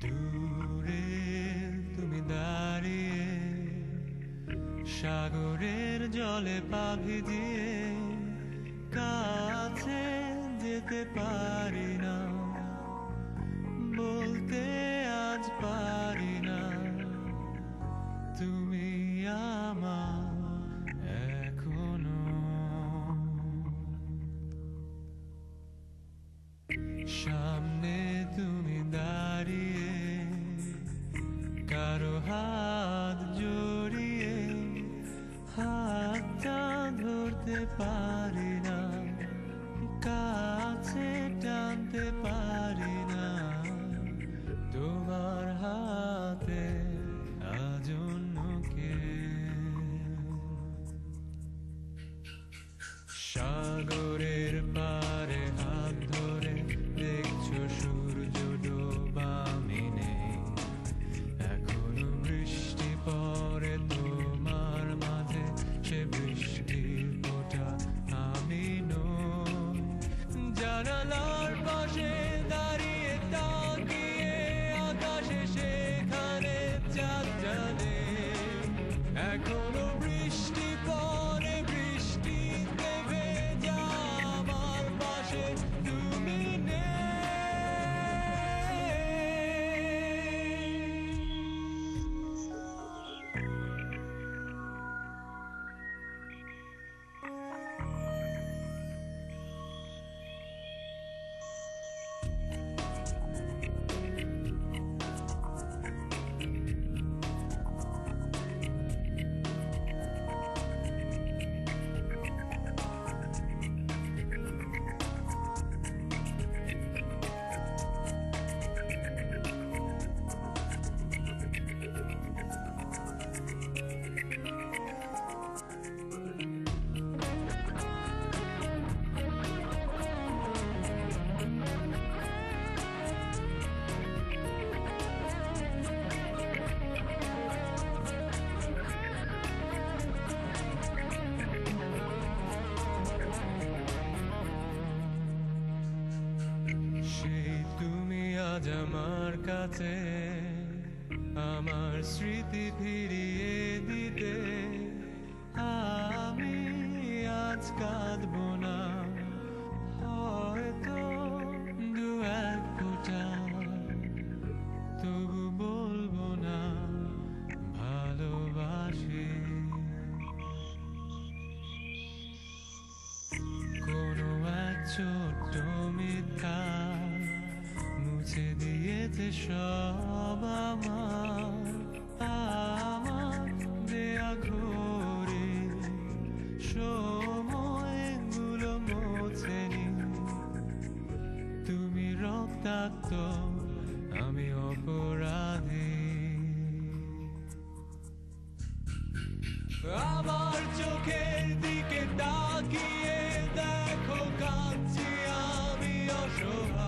দূরে তুমি দাঁড়িয়ে সাগরের জলে পা ভিজিয়ে, কাছে যেতে পারি না, বলতে আজ পারি না তুমি আমার এখনো। সামনে তুমি দাঁড়িয়ে কারো হাত জড়িয়ে, হাতটা ধরতে পারি না, কাছে টানতে পারি না তোমার হাতে আজ অন্য কেউ। সাগরের পারে হাত ধরে দেখছো সূর্য ডোবা, আমি নেই এখনো বৃষ্টি পড়ে তোমার মাঝে, সে বৃষ্টির ফোঁটা আমি নই। জানালার পাশে দাঁড়িয়ে তাকিয়ে আকাশে সেখানে চাঁদ জানে, এখনো বৃষ্টি পড়ে, বৃষ্টিতে ভেজা আমার পাশে তুমি নেই। তুমি আজ আমার কাছে, আমার স্মৃতি ফিরিয়ে দিতে, আমি আজ কাঁদবো না, হয়তো দু এক ফোঁটা, তবু বলবো না ভালোবাসি। কোনো এক ছোট্ট মিথ্যা মুছে দিয়েছে সব আমার দেয়া ঘরে, সময়গুলো মোছেনি। তুমি রক্তাক্ত, আমি অপরাধী। আমার চোখের দিকে তাকিয়ে দেখো, কাঁদছি আমি অসহায়।